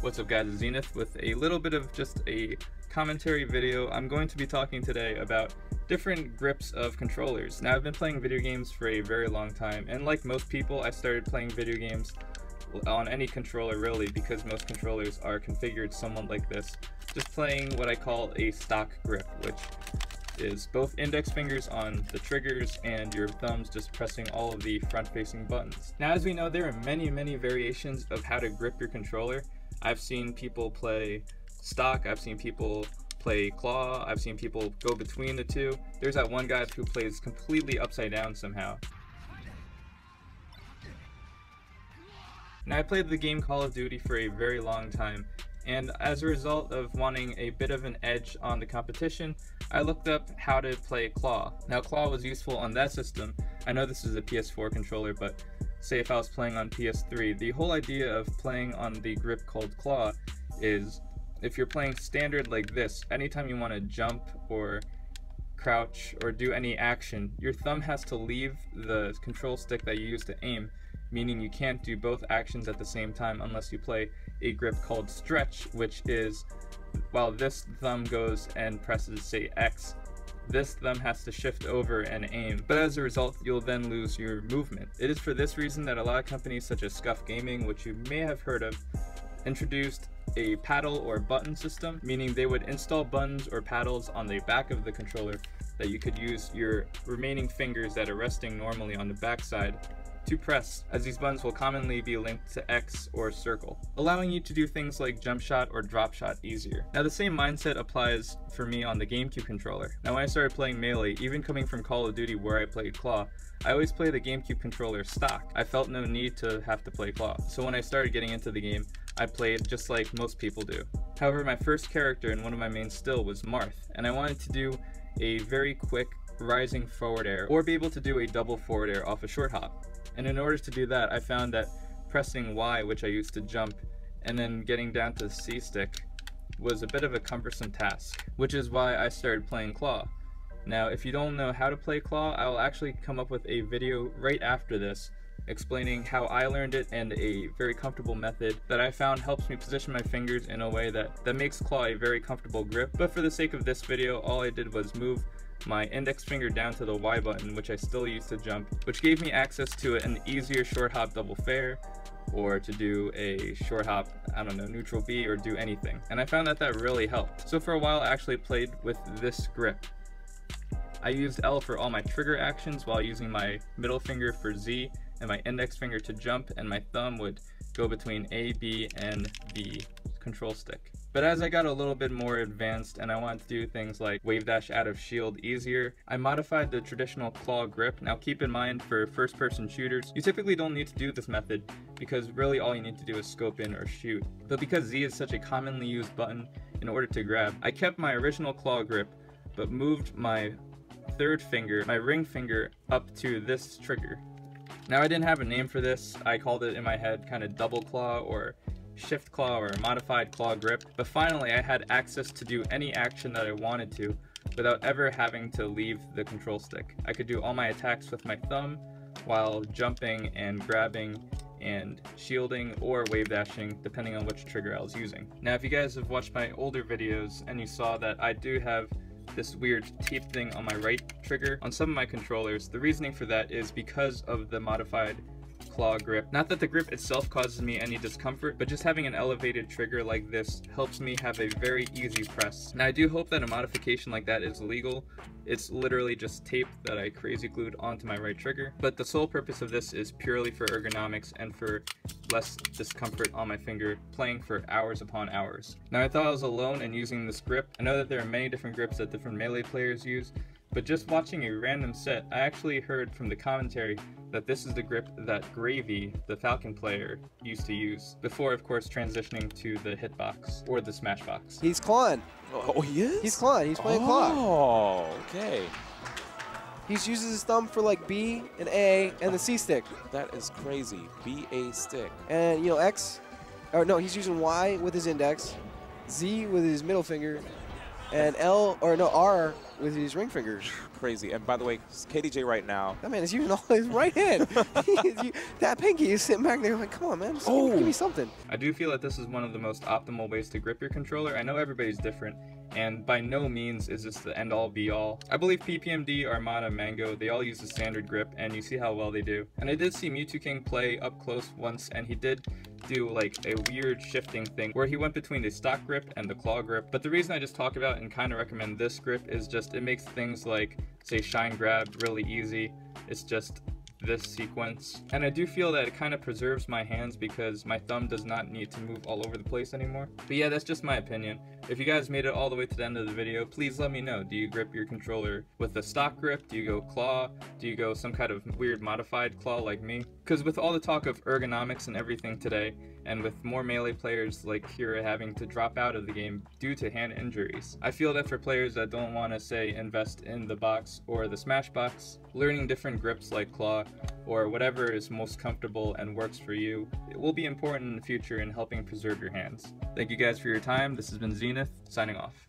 What's up guys, it's Zenith with a little bit of just a commentary video. I'm going to be talking today about different grips of controllers. Now I've been playing video games for a very long time, and like most people I started playing video games on any controller really, because most controllers are configured somewhat like this. Just playing what I call a stock grip, which is both index fingers on the triggers and your thumbs just pressing all of the front-facing buttons. Now as we know, there are many variations of how to grip your controller. I've seen people play stock, I've seen people play claw, I've seen people go between the two. There's that one guy who plays completely upside down somehow. Now I played the game Call of Duty for a very long time, and as a result of wanting a bit of an edge on the competition, I looked up how to play claw. Now claw was useful on that system. I know this is a PS4 controller, but say if I was playing on PS3, the whole idea of playing on the grip called claw is if you're playing standard like this, anytime you want to jump or crouch or do any action, your thumb has to leave the control stick that you use to aim, meaning you can't do both actions at the same time unless you play a grip called stretch, which is while this thumb goes and presses say X, this thumb has to shift over and aim, but as a result you'll then lose your movement. It is for this reason that a lot of companies such as Scuff Gaming, which you may have heard of, introduced a paddle or button system, meaning they would install buttons or paddles on the back of the controller that you could use your remaining fingers that are resting normally on the back side to press, as these buttons will commonly be linked to X or circle, allowing you to do things like jump shot or drop shot easier. Now the same mindset applies for me on the GameCube controller. Now when I started playing Melee, even coming from Call of Duty where I played claw, I always played the GameCube controller stock. I felt no need to have to play claw. So when I started getting into the game, I played just like most people do. However, my first character and one of my main still was Marth, and I wanted to do a very quick rising forward air or be able to do a double forward air off a short hop. And in order to do that, I found that pressing Y, which I used to jump, and then getting down to the C stick was a bit of a cumbersome task, which is why I started playing claw. Now, if you don't know how to play claw, I will actually come up with a video right after this explaining how I learned it and a very comfortable method that I found helps me position my fingers in a way that makes claw a very comfortable grip. But for the sake of this video, all I did was move my index finger down to the Y button, which I still use to jump, which gave me access to an easier short hop double fair, or to do a short hop, I don't know, neutral B, or do anything. And I found that that really helped. So for a while I actually played with this grip. I used L for all my trigger actions while using my middle finger for Z and my index finger to jump, and my thumb would go between A, B, and the control stick. But as I got a little bit more advanced and I wanted to do things like wave dash out of shield easier, I modified the traditional claw grip. Now keep in mind, for first person shooters, you typically don't need to do this method because really all you need to do is scope in or shoot. But because Z is such a commonly used button in order to grab, I kept my original claw grip but moved my third finger, my ring finger, up to this trigger. Now I didn't have a name for this. I called it in my head kind of double claw or shift claw or modified claw grip, but finally I had access to do any action that I wanted to without ever having to leave the control stick. I could do all my attacks with my thumb while jumping and grabbing and shielding or wave dashing, depending on which trigger I was using. Now if you guys have watched my older videos and you saw that I do have this weird tape thing on my right trigger on some of my controllers, the reasoning for that is because of the modified claw grip. Not that the grip itself causes me any discomfort, but just having an elevated trigger like this helps me have a very easy press. Now I do hope that a modification like that is legal. It's literally just tape that I crazy glued onto my right trigger, but the sole purpose of this is purely for ergonomics and for less discomfort on my finger playing for hours upon hours. Now I thought I was alone in using this grip. I know that there are many different grips that different Melee players use, but just watching a random set, I actually heard from the commentary that this is the grip that Gravy, the Falcon player, used to use, before of course transitioning to the hitbox, or the smashbox. He's clawing. Oh, he is? He's clawing, he's playing claw. Oh, okay. He uses his thumb for like B and A and the C stick. That is crazy. B, A stick. And you know, X, or no, he's using Y with his index, Z with his middle finger, and L, or no, R with his ring fingers. Crazy. And by the way, KDJ right now. That man is using all his right hand. That pinky is sitting back there like, come on, man, just give me something. I do feel that this is one of the most optimal ways to grip your controller. I know everybody's different, and by no means is this the end-all be-all. I believe PPMD, Armada, Mango, they all use the standard grip, and you see how well they do. And I did see Mewtwo King play up close once, and he did do like a weird shifting thing where he went between the stock grip and the claw grip. But the reason I just talk about and kind of recommend this grip is just it makes things like, say, shine grab really easy. It's just this sequence, and I do feel that it kind of preserves my hands because my thumb does not need to move all over the place anymore. But yeah, that's just my opinion. If you guys made it all the way to the end of the video, please let me know. Do you grip your controller with a stock grip? Do you go claw? Do you go some kind of weird modified claw like me? Because with all the talk of ergonomics and everything today, and with more Melee players like Kira having to drop out of the game due to hand injuries, I feel that for players that don't want to, say, invest in the box or the Smash box, learning different grips like claw or whatever is most comfortable and works for you, it will be important in the future in helping preserve your hands. Thank you guys for your time. This has been Zenith, signing off.